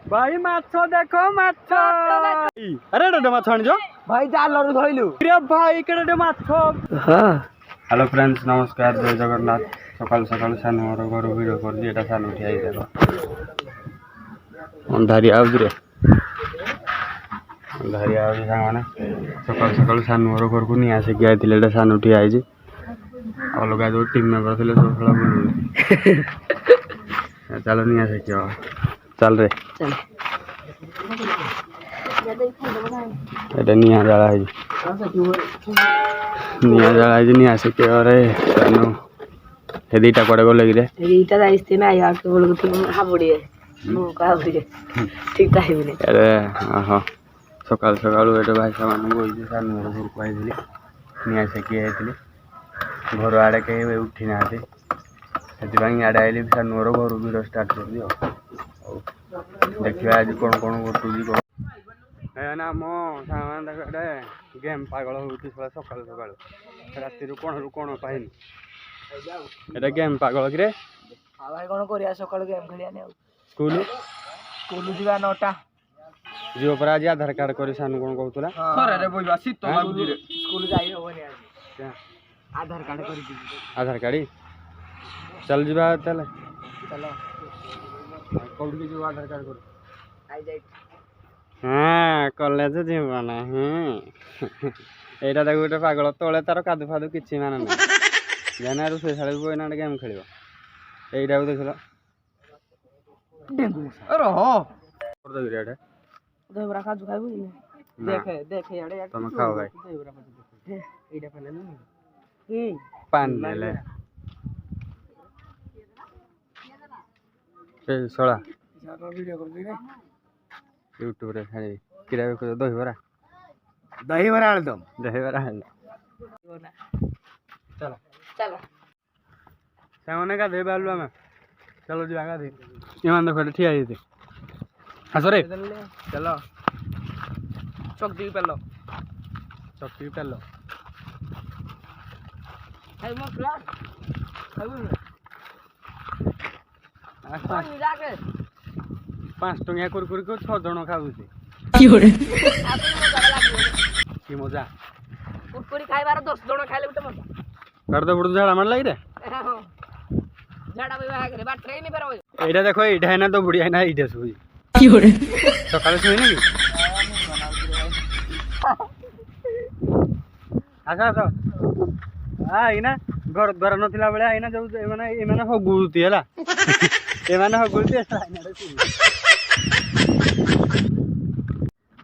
भाई माछ देखो माछ अरे डे माछ आनी भाई जाल धरलु अरे भाई केडे माछ हाँ हेलो फ्रेंड्स नमस्कार जय जगन्नाथ सकाल सकाल सान घर भिड कर सान उठिया अंधारी आउे अंधारी आने सकाल सकाल सान घर को नहीं आसिक आए सान उठी आई अलग जो टीम मेम्बर थे सब खेला बुल चलो नहीं आसिक चल रे এটা নিয়া জ্বালা হয়েছে নিয়া জ্বালা হয়েছে নিয়ে আসে কে রে কেন এ দুইটা করে গেলে কি রে এইটা যাইতে না আর তো বলবো তুমি হাবড়িয়ে নৌকা হাবড়িয়ে ঠিক টাইমে আরে আহা সকাল সকাল এটা ভাই সামান্য বলছি স্যার মোর ঘর পাইছিলি নিয়ে আসে কি আইছিলি ঘর আড়ে কে উঠি না আছে ସେଥିପାଇଁ ଆଡ଼େ ଆଇଲି ସାର୍ ମୋର ଘରୁ ଭିଡ଼ିଓ ଷ୍ଟାର୍ଟ କରିବି ଆଉ ଦେଖିବା ଆଜି କ'ଣ କ'ଣ ଘଟୁଛି କ'ଣ ନା ମୋ ସାଙ୍ଗମାନେ ଦେଖ ଏଇଟା ଗେମ୍ ପାଗଳ ହେଉଛି ସକାଳୁ ସକାଳୁ ରାତିରୁ କ'ଣ ପାଇନି ଏଇଟା ଗେମ୍ ପାଗଳ କିରେ ଆଉ ଭାଇ କ'ଣ କରିବା ସକାଳୁ ଗେମ୍ ଖେଳିଆନି ଆଉ ସ୍କୁଲ ଯିବା 9ଟା ଯିବ ପରା ଆଜି ଆଧାର କାର୍ଡ କରି ସାନୁ କ'ଣ କହୁଥିଲା ଖରାରେ ବଇବା ଶୀତ ଲାଗୁଛି ସ୍କୁଲ ଯାଇ ହବନି ଆଜି ଆଧାର କାର୍ଡ କରି ଯିବି ଆଧାର କାର୍ଡ चल जी चल चलो कौटी की आधार कार्ड कर आई जाई हाँ कॉलेज जीवा ना एटा देख गोटे पागल तले तार कादु फादु किछि माने ना जाना रोसे साले को एना गेम खेलिबो एटा को देखलो अरे हो कर दे रे देवरा काजू खाइबो देखे देखे याडे तुम खाओ भाई देवरा काजू एटा पहले ना पान ले सोला वीडियो कर दे यूट्यूब रे छाड़ी किरा को दही बरा आलदम चलो चलो सामने का दे बालू में चलो जी आगा दे ईमान देखो ठिया ही थे हसो रे चलो चौकी पेलो खाइ म फ्लाट खाइ पाँच टंकिया कुरकुरी को 6 जन खाऊचे की मजा कुरकुरी खाइबार 10 जन खाइले बिटे मजा कर दे बुड़ झाड़ा मार लागी रे झाड़ा बइबा करे बा ट्रेन पे रहो एटा देखो एटा है ना तो बुढ़िया है ना एटा सुई की होरे सकाळ सुई ना की आसा आइना घर द्वार नथिला बेले आइना जो एमाने हगुती हला एमाने हगुती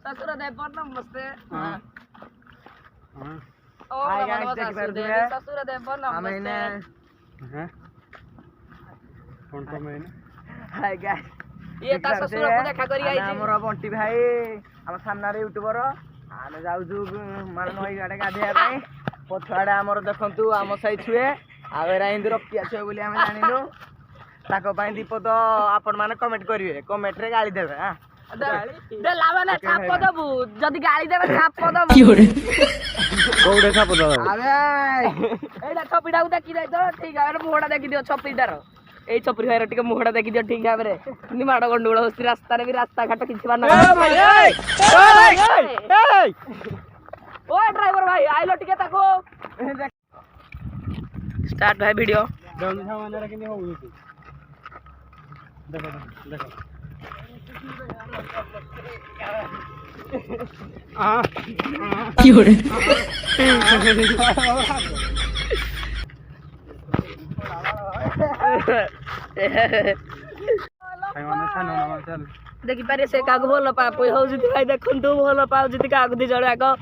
ससुर दे पर नमस्ते हां ओ ससुर दे पर नमस्ते हैं कौन को मैंने हाय गाइस ये ता ससुर को देखा करी आइजी हमर बंटी भाई हम सामना रे यूट्यूबर आमे जाउजु मान नई गाडे गाधेया भाई पछाडे हमर देखंतु आम साई छुए आवेरा इंदु रखिया छुए बोली हम जानिनु ताको पाई दीपद आपण माने कमेंट करिवे कमेंट रे गाली देबे हां दे लावना छाप दबु जदी गाली देबे छाप दबु की होरे कोडे छाप दबु अबे एडा छपीडा उदा की जाय तो ठीक है मोहडा देखि दियो छपीडार ए छपरी भाई टिके मोहडा देखि दियो ठीक है रे नि माड गंडोळ होसी रास्ता रे भी रास्ता घाट किछि बा ना ए ओए ड्राइवर भाई आइलो टिके ताको स्टार्ट भाई वीडियो डाउन सामान रे किने होउ देखो की होरे भाई माने सानो ना चल देखि पारे से काग भलो पा पय हो जति भाई देखन तू भलो पाउ जति काग दि जळे आको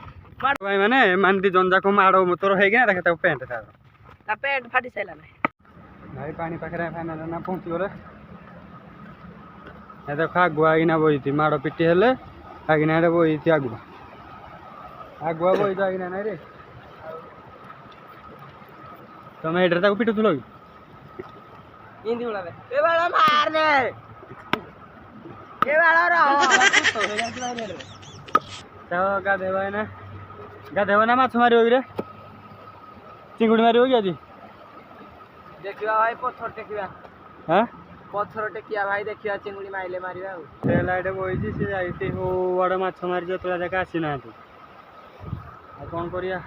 भाई माने मानती जंजा को माडो मोतर हे गया देखता पेंट था ता पेंट फाटी सैला नै भाई पानी पाखरे फाइनल ना पहुंची गले ए देखो आगुआ इना बोईती माडो पिटी हेले आगिना रे बोईती आगुआ बोई जागिना नै रे तमे एडर ताको पिटु थलो इंदी उला रे ए बाळा मार ने ए बाळा रो तो गाधेवा ना माछ मारी होगी रे चिंगुड़ी मारी होगी आज देखिवा भाई पत्थर टेकिवा हां ପଥର ଟେକିଆ ଭାଇ ଦେଖିବା ଚିଙ୍ଗୁଡ଼ି ମାଇଲେ ମାରିବା ଆଉ। ସେ ଲାଇଟ୍ ବଇଛି ସେ ଯାଇକି ବଡ଼ ମାଛ ମାରି ଯେତେବେଳେ ଯାକ ଆସିନାହାନ୍ତି ଆଉ କ'ଣ କରିବା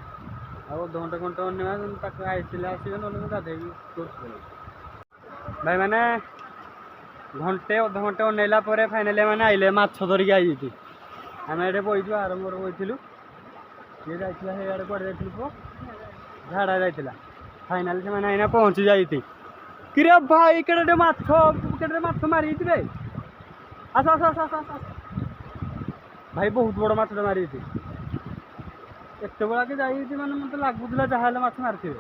ଆଉ ଅଧଘଣ୍ଟେ ଘଣ୍ଟେ ଅନେଇବା ତାକୁ ଆସିଲେ ଆସିବେ ନହେଲେ ମୁଁ ଗାଧେଇକି ଭାଇମାନେ ଘଣ୍ଟେ ଅଧଘଣ୍ଟେ ଅନେଇଲା ପରେ ଫାଇନାଲି ମାନେ ଆଇଲେ ମାଛ ଧରିକି ଆଇଛି ଆମେ ଏଠି ବଇଛୁ ଆରମ୍ଭରେ ବଇଥିଲୁ କିଏ ଯାଇଥିଲା ସେଇଆଡ଼େ କୁଆଡ଼େ ଯାଇଥିଲୁ ପୁଅ ଝାଡ଼ା ଯାଇଥିଲା ଫାଇନାଲି ସେମାନେ ଏଇନା ପହଞ୍ଚି ଯାଇଛି କିରେ ଭାଇ କେଡ଼େ ମାଛ ମାରିଥିବେ ଆସ ଆସ ଆସ ଆସ ଆସ ଭାଇ ବହୁତ ବଡ଼ ମାଛଟା ମାରିଛି ଏତେ ବେଳା କି ଯାଇଛି ମାନେ ମୋତେ ଲାଗୁଥିଲା ଯାହା ହେଲେ ମାଛ ମାରିଥିବେ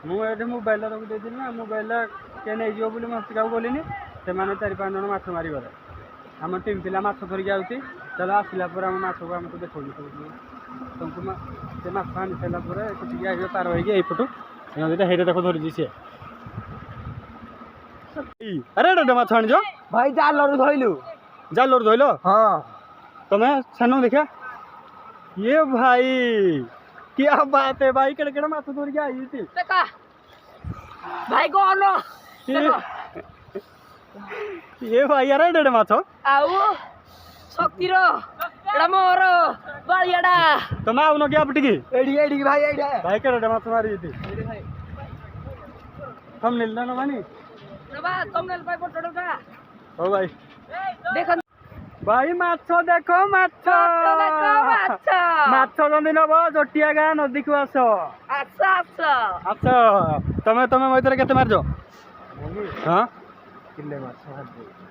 ମୁଁ ଏଠି ମୋବାଇଲଟା ରଖି ଦେଇଥିଲି ନା ମୋବାଇଲଟା କିଏ ନେଇଯିବ ବୋଲି ମୁଁ ହସ୍ପିଟାଲ ଗଲିନି ସେମାନେ 4-5 ଜଣ ମାଛ ମାରିଗଲେ ଆମ ଟିମ୍ ପିଲା ମାଛ ଧରିକି ଆଉଛି ଚାଲ ଆସିଲା ପରେ ଆମ ମାଛକୁ ଆମକୁ ଦେଖାଉଛୁ ତୁମକୁ ସେ ମାଛ ଆଣି ସାରିଲା ପରେ ଟିକେ ଆସିବ ପାର ହେଇକି ଏଇପଟୁ ନଦୀଟା ହେଇଟା ଦେଖ ଧରିଛି ସିଏ ଆରେ ଏଇଟା ମାଛ ଆଣିଛ ଭାଇ ଜାଲରୁ ଧଇଲୁ। ଜାଲରୁ ଧଇଲ ହଁ ତମେ ସାନ ଦେଖିଆ ये भाई क्या बात है भाई केड़े केड़े माछ धरिकी आई देखा भाई कौन ये भाई यार एडे माछ आउ शक्ति रो एडा मोर बालियाडा तमे आउन के आपटिकी एडी एडी भाई एडा भाई केड़े माछ मारी थी भाई थंबनेल ना बानी नबा थंबनेल भाई फोटो उठा ओ भाई देखो भाई माछ देखो माछ माछ जंदी नब जटिया गाँ नदी को आस अच्छा अच्छा अच्छा तमे तमे मइतरे केते मारजो हां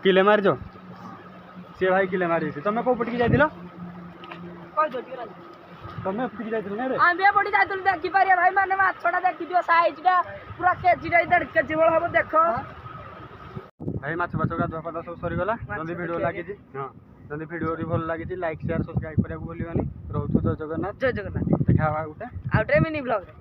किले मारजो से भाई किले मारी तमे को पटकी जाइदिलो कोइ जोटी तमे पटकी जाइदिलो ना रे आंबिया पड़ी जाइतुल देखि पारिया भाई माने माछटा देखि दियो साइजटा पूरा केजीटा 1.5 केजी बळ हबो देखो भाई माछ माछ का धोपा सब सरी गला जल्दी वीडियो लागी जी हां जल्दी वीडियो री भल लागी जी लाइक शेयर सब्सक्राइब करिया को भूलिबानी रहउछु जय जगन्नाथ जय जगन्नाथ देखावा उठा आउटे मिनी ब्लॉग रे।